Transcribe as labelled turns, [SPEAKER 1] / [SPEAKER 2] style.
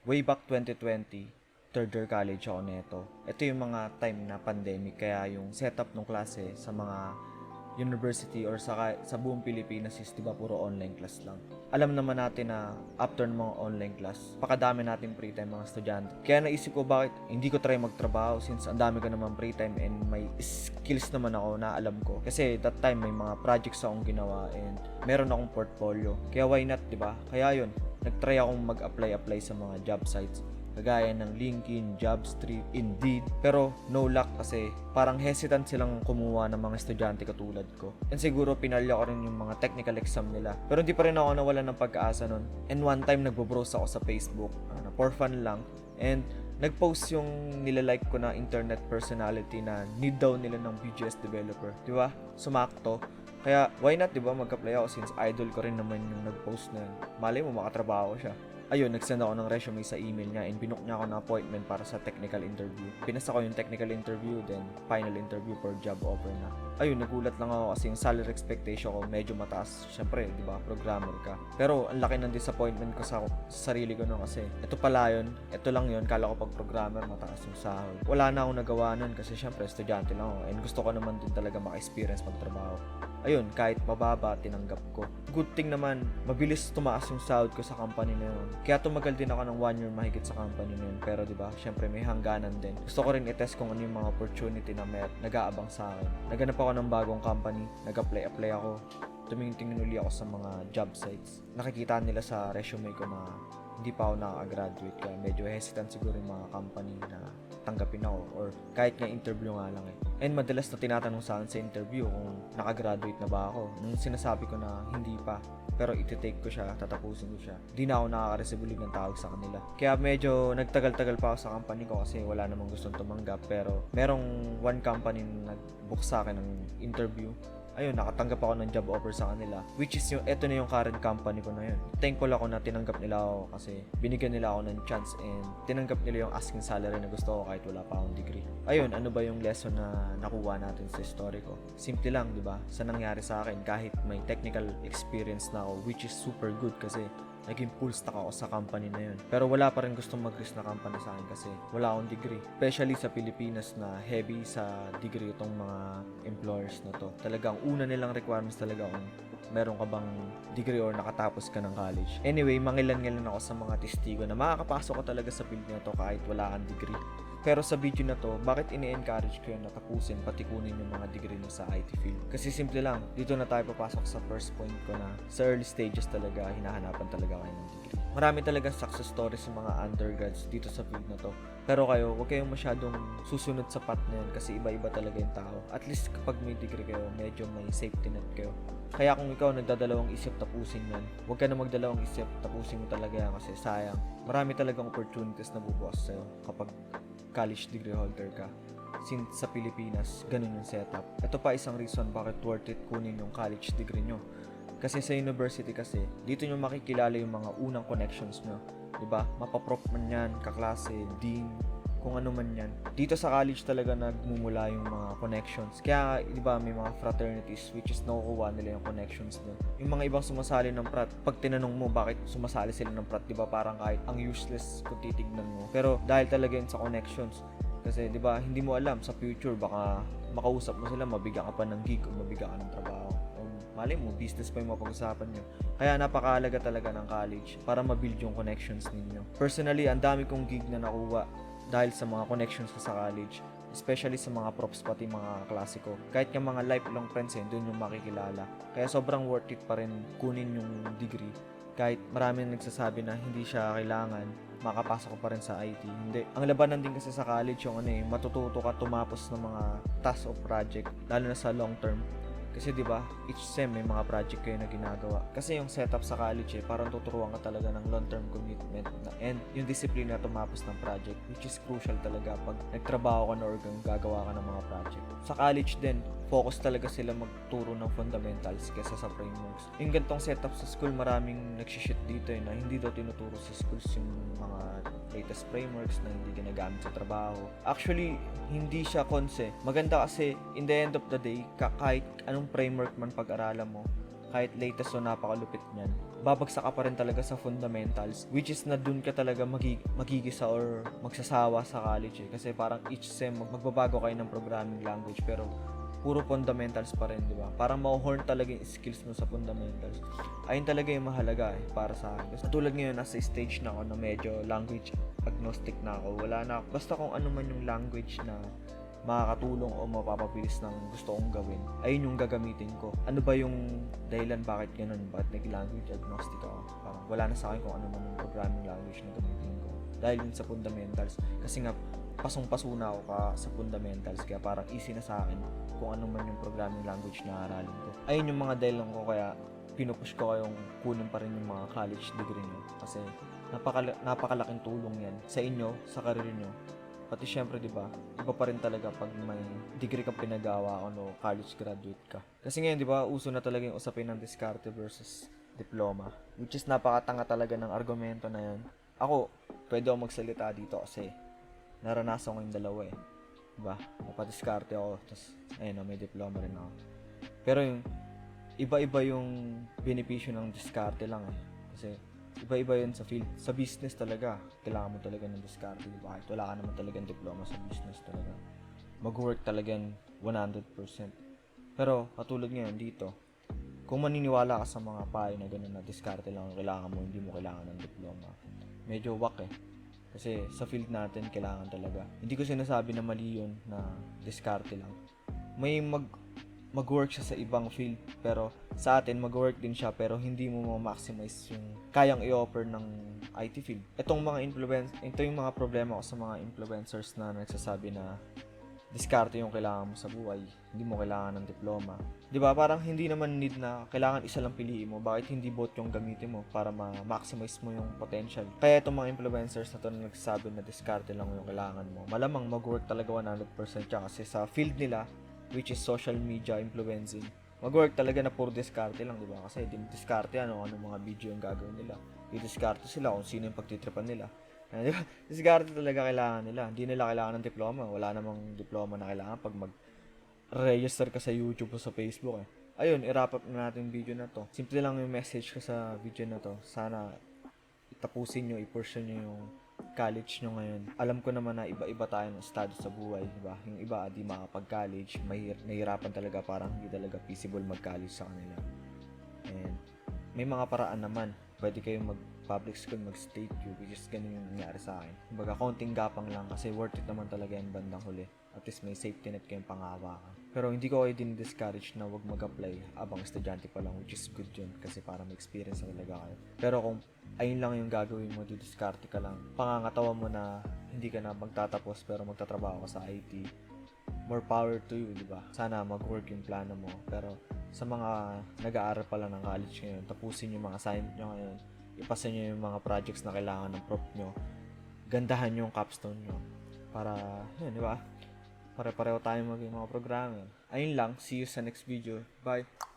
[SPEAKER 1] way back 2020, third year college ako neto. Ito yung mga time na pandemic, kaya yung setup ng klase sa mga university or sa buong Pilipinas is diba puro online class lang. Alam naman natin na after ng mga online class, pakadami natin free time mga estudyante. Kaya naisip ko bakit hindi ko try magtrabaho since ang dami ko naman free time and may skills naman ako na alam ko. Kasi that time may mga projects akong ginawa and meron akong portfolio. Kaya why not, diba? Kaya yun, nagtry akong mag-apply sa mga job sites kagaya ng LinkedIn, Jobstreet, Indeed. Pero no luck kasi parang hesitant silang kumuha ng mga estudyante katulad ko. And siguro pinalya ko rin yung mga technical exam nila. Pero hindi pa rin ako nawalan ng pag-asa nun. And one time nagbo-browse ako sa Facebook, for fun lang. And nag-post yung nilalike ko na internet personality na need daw nila ng VJS developer. Di ba? Sumakto. Kaya why not, di ba, mag-apply ako since idol ko rin naman yung nag-post na yun. Malay mo, makatrabaho siya. Ayun, nag-send ako ng resume sa email niya and binook niya ako ng appointment para sa technical interview. Pinasa ko yung technical interview, then final interview for job offer na. Ayun, nagulat lang ako kasi yung salary expectation ko medyo mataas. Siyempre, di ba, programmer ka. Pero ang laki ng disappointment ko sa sarili ko nun kasi ito pala yun, ito lang yun, kala ko pag programmer mataas yung sahod. Wala na akong nagawa nun kasi siyempre estudyante lang ako and gusto ko naman din talaga maka-experience pagtrabaho. Ayun, kahit mababa, tinanggap ko. Good thing naman, mabilis tumaas yung sahod ko sa company na yun. Kaya tumagal din ako ng 1 year mahigit sa company na yun. Pero diba, syempre may hangganan din. Gusto ko rin i-test kung ano yung mga opportunity na nag-aabang sa akin. Naganap ako ng bagong company, nag-apply ako. Tumingin-tingin uli ako sa mga job sites. Nakikita nila sa resume ko na hindi pa ako nakaka-graduate, kaya medyo hesitant siguro yung mga company na tanggapin ako or kahit nga interview nga lang eh. And madalas na tinatanong sa akin sa interview kung nakagraduate na ba ako. Nung sinasabi ko na hindi pa, pero iti-take ko siya, tatapusin ko siya, di na ako nakaka-receive ulit ng tawag sa kanila. Kaya medyo nagtagal-tagal pa ako sa company ko kasi wala namang gustong tumanggap. Pero merong one company na nag-book sa akin ng interview. Ayun, nakatanggap ako ng job offer sa kanila, which is eto na yung current company ko na yun. Thankful ako na tinanggap nila ako kasi binigyan nila ako ng chance and tinanggap nila yung asking salary na gusto ko kahit wala pa akong degree. Ayun, ano ba yung lesson na nakuha natin sa story ko? Simple lang, di ba? Sa nangyari sa akin, kahit may technical experience na ako, which is super good kasi naging full stack ako sa company na yun. Pero wala pa rin gustong mag-risk na company sa akin kasi wala akong degree. Especially sa Pilipinas na heavy sa degree itong mga employers na to. Talagang una nilang requirements talaga kung meron ka bang degree or nakatapos ka ng college. Anyway, mangilan-ngilan ako sa mga testigo na makakapasok ka talaga sa field na to kahit wala kang degree. Pero sa video na to, bakit ini-encourage ko yun na tapusin pati kunin yung mga degree nyo sa IT field? Kasi simple lang, dito na tayo papasok sa first point ko na sa early stages talaga, hinahanapan talaga kayo ng degree. Marami talaga success stories sa mga undergrads dito sa field na to. Pero kayo, huwag kayong masyadong susunod sa path na yun kasi iba-iba talaga yung tao. At least kapag may degree kayo, medyo may safety net kayo. Kaya kung ikaw nagdadalawang isip tapusin yan, huwag ka na magdalawang isip, tapusin mo talaga yan kasi sayang. Marami talagang opportunities na bubukas sa'yo kapag college degree holder ka. Since sa Pilipinas, ganun yung setup. Ito pa isang reason bakit worth it kunin yung college degree nyo. Kasi sa university kasi, dito nyo makikilala yung mga unang connections nyo. Diba? Mapaprop man yan, kaklase, dean, kung ano man yan. Dito sa college talaga nagmumula yung mga connections. Kaya, diba, may mga fraternities which is nakukuha nila yung connections doon. Yung mga ibang sumasali ng frat, pag tinanong mo bakit sumasali sila ng frat, diba, parang kahit ang useless kung titignan mo. Pero dahil talaga yun sa connections. Kasi, diba, hindi mo alam sa future, baka makausap mo sila, mabigyan ka pa ng gig o mabigyan ka ng trabaho. Malay mo, business pa yung mapag-usapan nyo. Kaya napakahalaga talaga ng college para mabuild yung connections ninyo. Personally, ang dami kong gig na nakuha dahil sa mga connections ko sa college. Especially sa mga props pati mga klasiko. Kahit yung mga lifelong friends doon yung makikilala. Kaya sobrang worth it pa rin kunin yung degree. Kahit marami nagsasabi na hindi siya kailangan, makapasok ko pa rin sa IT. Hindi. Ang labanan din kasi sa college yung matututo ka tumapos ng mga task o project, lalo na sa long term. Kasi 'di ba, each sem may mga project kayo na ginagawa. Kasi yung setup sa college parang tuturuan ka talaga ng long-term commitment and yung discipline na tumapos ng project, which is crucial talaga pag nagtrabaho ka na or gagawa ka ng mga project. Sa college din, focus talaga sila magturo ng fundamentals kaysa sa frameworks. Yung gantong setup sa school, maraming nagsishit dito na hindi daw tinuturo sa schools yung mga latest frameworks na hindi ginagamit sa trabaho. Actually, hindi siya konse. Maganda kasi in the end of the day, kahit anong framework man pag-aralan mo, kahit latest o napakalupit niyan, babagsak ka pa rin talaga sa fundamentals, which is na dun ka talaga magigisa or magsasawa sa college eh. Kasi parang each sem magbabago kayo ng programming language pero puro fundamentals pa rin, di ba? Parang ma-horn talaga yung skills mo sa fundamentals. Ayun talaga yung mahalaga eh, para sa akin. Kasi tulad ngayon, nasa stage na ako na medyo language agnostic na ako. Wala na ako. Basta kung ano man yung language na makakatulong o mapapabilis ng gusto kong gawin, ayun yung gagamitin ko. Ano ba yung dahilan bakit ganun? Bakit nag-language agnostic ako? Parang wala na sa akin kung ano man yung programming language na gamitin ko. Dahil yun sa fundamentals. Kasi nga, pasong-paso na ako sa fundamentals. Kaya parang easy na sa akin kung ano man yung programming language na aralin ko. Ayun yung mga dahilan ko kaya pinupush ko kayong kunin pa rin yung mga college degree nyo. Kasi napakalaking tulong yan sa inyo, sa career nyo. Pati syempre, di ba, iba pa rin talaga pag may degree kang pinagawa o no, college graduate ka. Kasi ngayon, di ba, uso na talaga yung usapin ng diskarte versus diploma. Which is napakatanga talaga ng argumento na yan. Ako, pwede ako magsalita dito kasi naranasan ko yung dalawa eh. Diba? Napadiskarte ako, tapos ayun, may diploma rin ako. Pero yung iba-iba yung benepisyo ng diskarte lang eh. Kasi iba-iba yun sa field. Sa business talaga, kailangan mo talaga ng diskarte. Diba? Kahit wala ka naman talagang diploma sa business talaga. Mag-work talaga 100%. Pero katulad ngayon dito, kung maniniwala ka sa mga payo na gano'n na diskarte lang ang kailangan mo, hindi mo kailangan ng diploma, medyo wak eh. Kasi sa field natin, kailangan talaga. Hindi ko sinasabi na mali yun na diskarte lang. May mag-work siya sa ibang field, pero sa atin, mag-work din siya, pero hindi mo ma-maximize yung kayang i-offer ng IT field. Ito yung mga problema ko sa mga influencers na nagsasabi na diskarte yung kailangan mo sa buhay, hindi mo kailangan ng diploma. 'Di ba? Parang hindi naman need na kailangan isa lang piliin mo. Bakit hindi both yung gamitin mo para ma-maximize mo yung potential? Kaya itong mga influencers na to na nagsasabi na diskarte lang yung kailangan mo, malamang mag-work talaga 100% siya kasi sa field nila, which is social media influencing, mag-work talaga na puro diskarte lang, 'di ba? Kasi din diskarte ano mga video yung gagawin nila. Diskarte sila kung sino yung pagtitripan nila. Di ba? Diskarte talaga kailangan nila. Hindi nila kailangan ng diploma. Wala namang diploma na kailangan pag mag-register ka sa YouTube o sa Facebook eh. Ayun, i-wrap up na natin yung video na to. Simple lang yung message ko sa video na to. Sana itapusin nyo, i-pursue nyo yung college nyo ngayon. Alam ko naman na iba-iba tayo ng study sa buhay, diba? Yung iba di makapag-college, nahihirapan talaga, parang hindi talaga feasible mag-college sa kanila. And may mga paraan naman. Pwede kayong mag-public school, mag-state U, which is ganun yung nangyari sa akin. Kumbaga, konting gapang lang kasi worth it naman talaga yung bandang huli. At least may safety net kayong panghawakan. Pero hindi ko kayo din-discourage na wag mag-apply abang estudyante pa lang, which is good yun kasi para may experience na talaga kayo. Pero kung ayun lang yung gagawin mo, didiskarte ka lang, pangangatawa mo na hindi ka na magtatapos pero magtatrabaho ka sa IT, more power to you, di ba? Sana mag-work yung plano mo. Pero sa mga nag-aaral pala ng college ngayon, tapusin yung mga assignment nyo ngayon, ipasa nyo yung mga projects na kailangan ng prof nyo, gandahan yung capstone nyo para, yun, di ba? Pare-pareho tayo maging mga programmer. Ayun lang, see you sa next video. Bye!